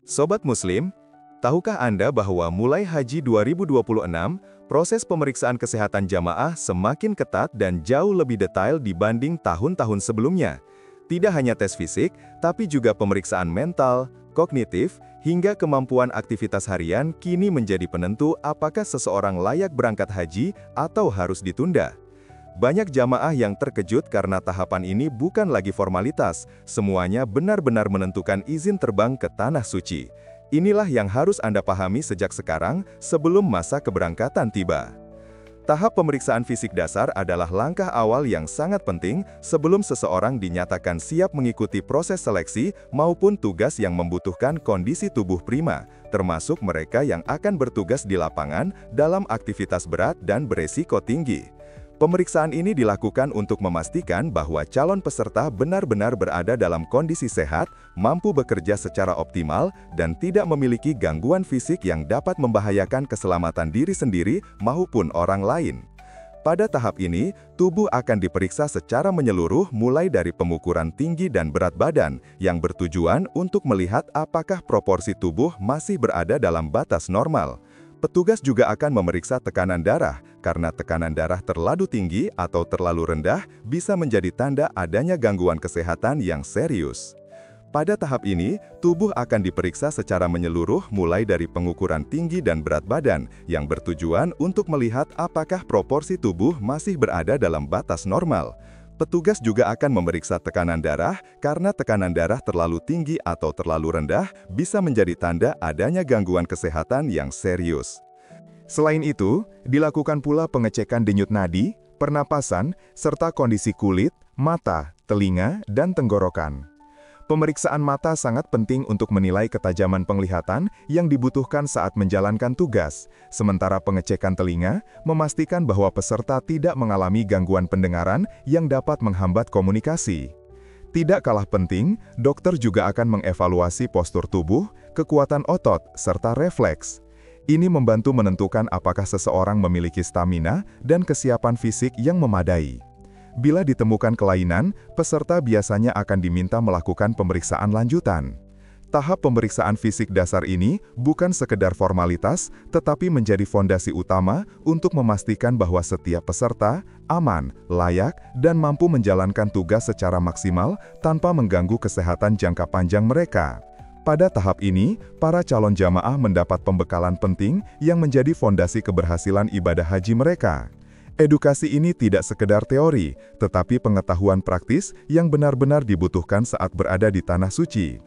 Sobat Muslim, tahukah Anda bahwa mulai Haji 2026, proses pemeriksaan kesehatan jamaah semakin ketat dan jauh lebih detail dibanding tahun-tahun sebelumnya? Tidak hanya tes fisik, tapi juga pemeriksaan mental, kognitif, hingga kemampuan aktivitas harian kini menjadi penentu apakah seseorang layak berangkat haji atau harus ditunda. Banyak jamaah yang terkejut karena tahapan ini bukan lagi formalitas, semuanya benar-benar menentukan izin terbang ke Tanah Suci. Inilah yang harus Anda pahami sejak sekarang sebelum masa keberangkatan tiba. Tahap pemeriksaan fisik dasar adalah langkah awal yang sangat penting sebelum seseorang dinyatakan siap mengikuti proses seleksi maupun tugas yang membutuhkan kondisi tubuh prima, termasuk mereka yang akan bertugas di lapangan dalam aktivitas berat dan beresiko tinggi. Pemeriksaan ini dilakukan untuk memastikan bahwa calon peserta benar-benar berada dalam kondisi sehat, mampu bekerja secara optimal, dan tidak memiliki gangguan fisik yang dapat membahayakan keselamatan diri sendiri maupun orang lain. Pada tahap ini, tubuh akan diperiksa secara menyeluruh mulai dari pengukuran tinggi dan berat badan yang bertujuan untuk melihat apakah proporsi tubuh masih berada dalam batas normal. Petugas juga akan memeriksa tekanan darah, karena tekanan darah terlalu tinggi atau terlalu rendah bisa menjadi tanda adanya gangguan kesehatan yang serius. Pada tahap ini, tubuh akan diperiksa secara menyeluruh mulai dari pengukuran tinggi dan berat badan yang bertujuan untuk melihat apakah proporsi tubuh masih berada dalam batas normal. Petugas juga akan memeriksa tekanan darah karena tekanan darah terlalu tinggi atau terlalu rendah bisa menjadi tanda adanya gangguan kesehatan yang serius. Selain itu, dilakukan pula pengecekan denyut nadi, pernapasan, serta kondisi kulit, mata, telinga, dan tenggorokan. Pemeriksaan mata sangat penting untuk menilai ketajaman penglihatan yang dibutuhkan saat menjalankan tugas, sementara pengecekan telinga memastikan bahwa peserta tidak mengalami gangguan pendengaran yang dapat menghambat komunikasi. Tidak kalah penting, dokter juga akan mengevaluasi postur tubuh, kekuatan otot, serta refleks. Ini membantu menentukan apakah seseorang memiliki stamina dan kesiapan fisik yang memadai. Bila ditemukan kelainan, peserta biasanya akan diminta melakukan pemeriksaan lanjutan. Tahap pemeriksaan fisik dasar ini bukan sekedar formalitas, tetapi menjadi fondasi utama untuk memastikan bahwa setiap peserta aman, layak, dan mampu menjalankan tugas secara maksimal tanpa mengganggu kesehatan jangka panjang mereka. Pada tahap ini, para calon jamaah mendapat pembekalan penting yang menjadi fondasi keberhasilan ibadah haji mereka. Edukasi ini tidak sekedar teori, tetapi pengetahuan praktis yang benar-benar dibutuhkan saat berada di Tanah Suci.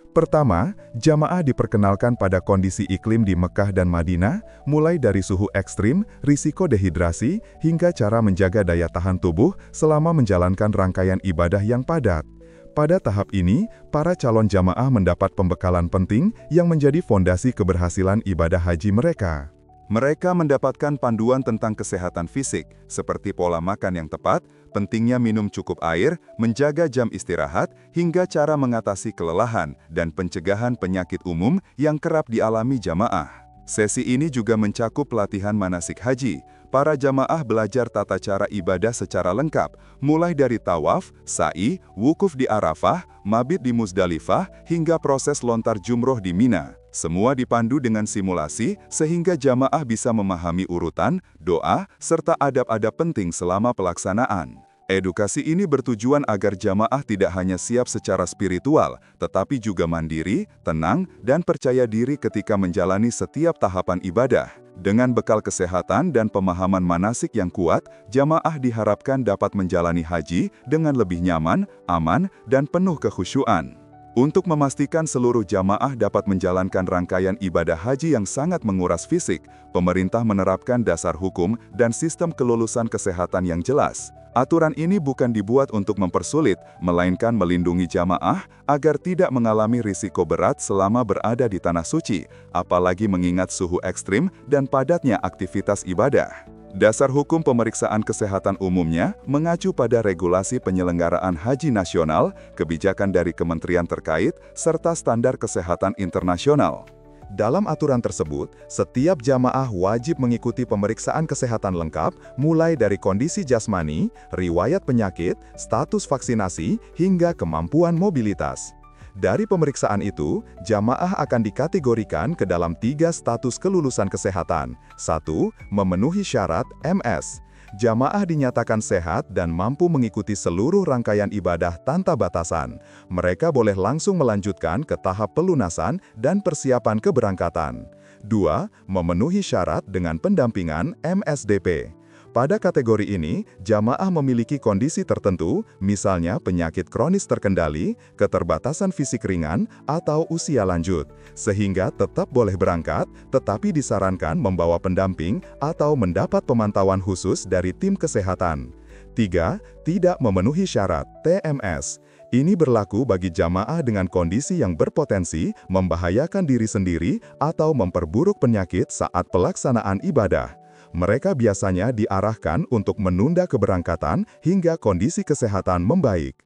Pertama, jamaah diperkenalkan pada kondisi iklim di Mekah dan Madinah, mulai dari suhu ekstrim, risiko dehidrasi, hingga cara menjaga daya tahan tubuh selama menjalankan rangkaian ibadah yang padat. Pada tahap ini, para calon jamaah mendapat pembekalan penting yang menjadi fondasi keberhasilan ibadah haji mereka. Mereka mendapatkan panduan tentang kesehatan fisik, seperti pola makan yang tepat, pentingnya minum cukup air, menjaga jam istirahat, hingga cara mengatasi kelelahan dan pencegahan penyakit umum yang kerap dialami jamaah. Sesi ini juga mencakup pelatihan manasik haji. Para jamaah belajar tata cara ibadah secara lengkap, mulai dari tawaf, sa'i, wukuf di Arafah, mabit di Muzdalifah, hingga proses lontar jumroh di Mina. Semua dipandu dengan simulasi, sehingga jamaah bisa memahami urutan, doa, serta adab-adab penting selama pelaksanaan. Edukasi ini bertujuan agar jamaah tidak hanya siap secara spiritual, tetapi juga mandiri, tenang, dan percaya diri ketika menjalani setiap tahapan ibadah. Dengan bekal kesehatan dan pemahaman manasik yang kuat, jamaah diharapkan dapat menjalani haji dengan lebih nyaman, aman, dan penuh kekhusyuan. Untuk memastikan seluruh jamaah dapat menjalankan rangkaian ibadah haji yang sangat menguras fisik, pemerintah menerapkan dasar hukum dan sistem kelulusan kesehatan yang jelas. Aturan ini bukan dibuat untuk mempersulit, melainkan melindungi jamaah agar tidak mengalami risiko berat selama berada di Tanah Suci, apalagi mengingat suhu ekstrim dan padatnya aktivitas ibadah. Dasar hukum pemeriksaan kesehatan umumnya mengacu pada regulasi penyelenggaraan haji nasional, kebijakan dari kementerian terkait, serta standar kesehatan internasional. Dalam aturan tersebut, setiap jamaah wajib mengikuti pemeriksaan kesehatan lengkap mulai dari kondisi jasmani, riwayat penyakit, status vaksinasi, hingga kemampuan mobilitas. Dari pemeriksaan itu, jamaah akan dikategorikan ke dalam 3 status kelulusan kesehatan. 1. Memenuhi syarat MS. Jamaah dinyatakan sehat dan mampu mengikuti seluruh rangkaian ibadah tanpa batasan. Mereka boleh langsung melanjutkan ke tahap pelunasan dan persiapan keberangkatan. 2. Memenuhi syarat dengan pendampingan MSDP. Pada kategori ini, jamaah memiliki kondisi tertentu, misalnya penyakit kronis terkendali, keterbatasan fisik ringan, atau usia lanjut, sehingga tetap boleh berangkat, tetapi disarankan membawa pendamping atau mendapat pemantauan khusus dari tim kesehatan. 3. Tidak memenuhi syarat TMS. Ini berlaku bagi jamaah dengan kondisi yang berpotensi membahayakan diri sendiri atau memperburuk penyakit saat pelaksanaan ibadah. Mereka biasanya diarahkan untuk menunda keberangkatan hingga kondisi kesehatan membaik.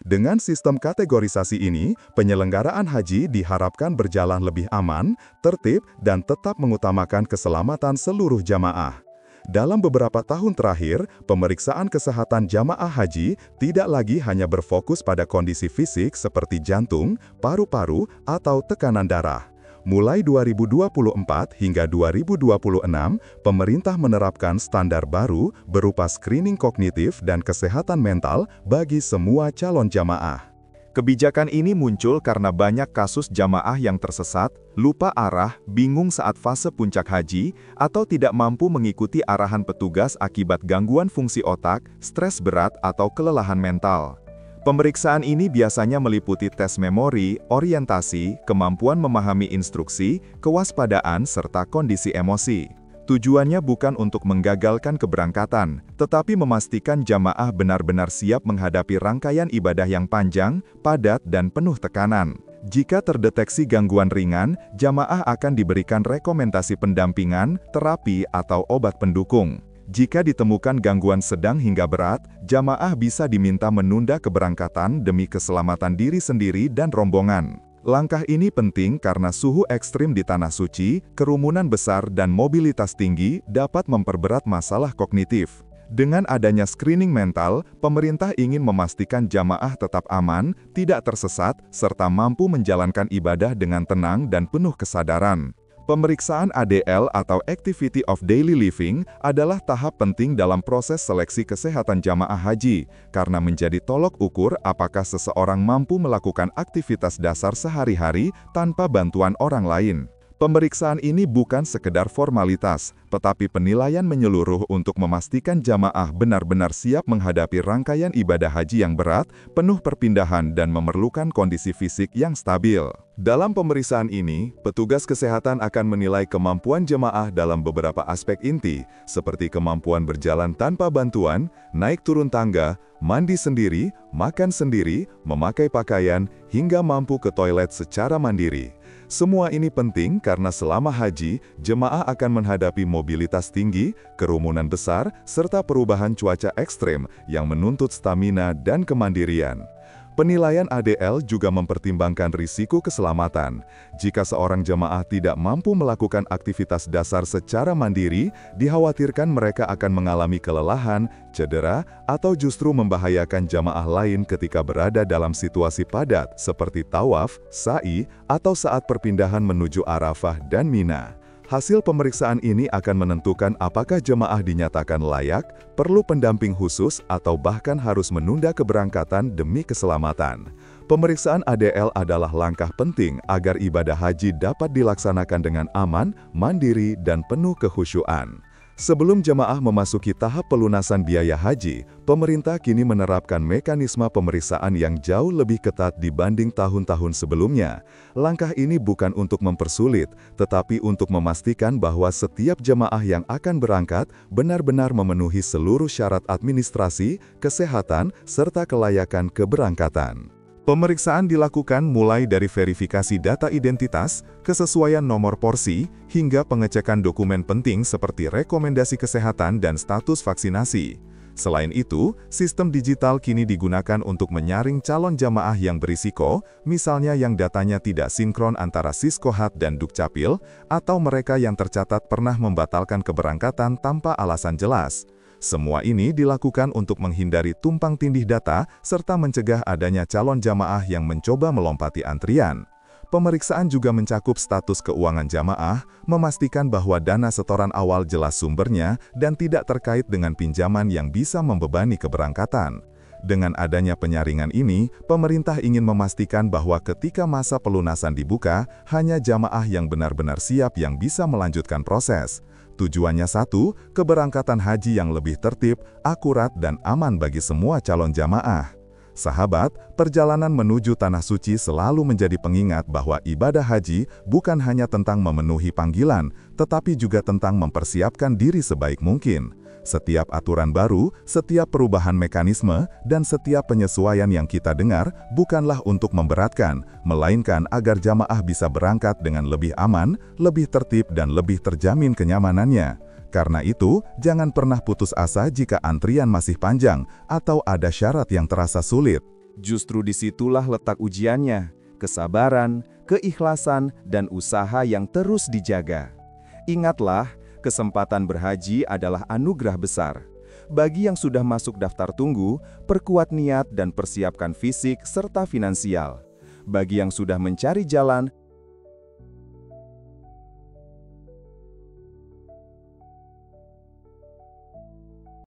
Dengan sistem kategorisasi ini, penyelenggaraan haji diharapkan berjalan lebih aman, tertib, dan tetap mengutamakan keselamatan seluruh jamaah. Dalam beberapa tahun terakhir, pemeriksaan kesehatan jamaah haji tidak lagi hanya berfokus pada kondisi fisik seperti jantung, paru-paru, atau tekanan darah. Mulai 2024 hingga 2026, pemerintah menerapkan standar baru berupa screening kognitif dan kesehatan mental bagi semua calon jamaah. Kebijakan ini muncul karena banyak kasus jamaah yang tersesat, lupa arah, bingung saat fase puncak haji, atau tidak mampu mengikuti arahan petugas akibat gangguan fungsi otak, stres berat, atau kelelahan mental. Pemeriksaan ini biasanya meliputi tes memori, orientasi, kemampuan memahami instruksi, kewaspadaan, serta kondisi emosi. Tujuannya bukan untuk menggagalkan keberangkatan, tetapi memastikan jamaah benar-benar siap menghadapi rangkaian ibadah yang panjang, padat, dan penuh tekanan. Jika terdeteksi gangguan ringan, jamaah akan diberikan rekomendasi pendampingan, terapi, atau obat pendukung. Jika ditemukan gangguan sedang hingga berat, jamaah bisa diminta menunda keberangkatan demi keselamatan diri sendiri dan rombongan. Langkah ini penting karena suhu ekstrim di Tanah Suci, kerumunan besar dan mobilitas tinggi dapat memperberat masalah kognitif. Dengan adanya screening mental, pemerintah ingin memastikan jamaah tetap aman, tidak tersesat, serta mampu menjalankan ibadah dengan tenang dan penuh kesadaran. Pemeriksaan ADL atau Activity of Daily Living adalah tahap penting dalam proses seleksi kesehatan jamaah haji, karena menjadi tolok ukur apakah seseorang mampu melakukan aktivitas dasar sehari-hari tanpa bantuan orang lain. Pemeriksaan ini bukan sekedar formalitas, tetapi penilaian menyeluruh untuk memastikan jamaah benar-benar siap menghadapi rangkaian ibadah haji yang berat, penuh perpindahan dan memerlukan kondisi fisik yang stabil. Dalam pemeriksaan ini, petugas kesehatan akan menilai kemampuan jemaah dalam beberapa aspek inti, seperti kemampuan berjalan tanpa bantuan, naik turun tangga, mandi sendiri, makan sendiri, memakai pakaian, hingga mampu ke toilet secara mandiri. Semua ini penting karena selama haji, jemaah akan menghadapi mobilitas tinggi, kerumunan besar, serta perubahan cuaca ekstrem yang menuntut stamina dan kemandirian. Penilaian ADL juga mempertimbangkan risiko keselamatan. Jika seorang jemaah tidak mampu melakukan aktivitas dasar secara mandiri, dikhawatirkan mereka akan mengalami kelelahan, cedera, atau justru membahayakan jemaah lain ketika berada dalam situasi padat seperti tawaf, sa'i, atau saat perpindahan menuju Arafah dan Mina. Hasil pemeriksaan ini akan menentukan apakah jemaah dinyatakan layak, perlu pendamping khusus, atau bahkan harus menunda keberangkatan demi keselamatan. Pemeriksaan ADL adalah langkah penting agar ibadah haji dapat dilaksanakan dengan aman, mandiri, dan penuh kekhusyuan. Sebelum jemaah memasuki tahap pelunasan biaya haji, pemerintah kini menerapkan mekanisme pemeriksaan yang jauh lebih ketat dibanding tahun-tahun sebelumnya. Langkah ini bukan untuk mempersulit, tetapi untuk memastikan bahwa setiap jemaah yang akan berangkat benar-benar memenuhi seluruh syarat administrasi, kesehatan, serta kelayakan keberangkatan. Pemeriksaan dilakukan mulai dari verifikasi data identitas, kesesuaian nomor porsi, hingga pengecekan dokumen penting seperti rekomendasi kesehatan dan status vaksinasi. Selain itu, sistem digital kini digunakan untuk menyaring calon jamaah yang berisiko, misalnya yang datanya tidak sinkron antara Siskohat dan Dukcapil, atau mereka yang tercatat pernah membatalkan keberangkatan tanpa alasan jelas. Semua ini dilakukan untuk menghindari tumpang tindih data serta mencegah adanya calon jamaah yang mencoba melompati antrian. Pemeriksaan juga mencakup status keuangan jamaah, memastikan bahwa dana setoran awal jelas sumbernya dan tidak terkait dengan pinjaman yang bisa membebani keberangkatan. Dengan adanya penyaringan ini, pemerintah ingin memastikan bahwa ketika masa pelunasan dibuka, hanya jamaah yang benar-benar siap yang bisa melanjutkan proses. Tujuannya satu, keberangkatan haji yang lebih tertib, akurat, dan aman bagi semua calon jamaah. Sahabat, perjalanan menuju Tanah Suci selalu menjadi pengingat bahwa ibadah haji bukan hanya tentang memenuhi panggilan, tetapi juga tentang mempersiapkan diri sebaik mungkin. Setiap aturan baru, setiap perubahan mekanisme, dan setiap penyesuaian yang kita dengar bukanlah untuk memberatkan, melainkan agar jamaah bisa berangkat dengan lebih aman, lebih tertib, dan lebih terjamin kenyamanannya. Karena itu, jangan pernah putus asa jika antrian masih panjang atau ada syarat yang terasa sulit. Justru disitulah letak ujiannya, kesabaran, keikhlasan, dan usaha yang terus dijaga. Ingatlah, kesempatan berhaji adalah anugerah besar. Bagi yang sudah masuk daftar tunggu, perkuat niat dan persiapkan fisik serta finansial. Bagi yang sudah mencari jalan,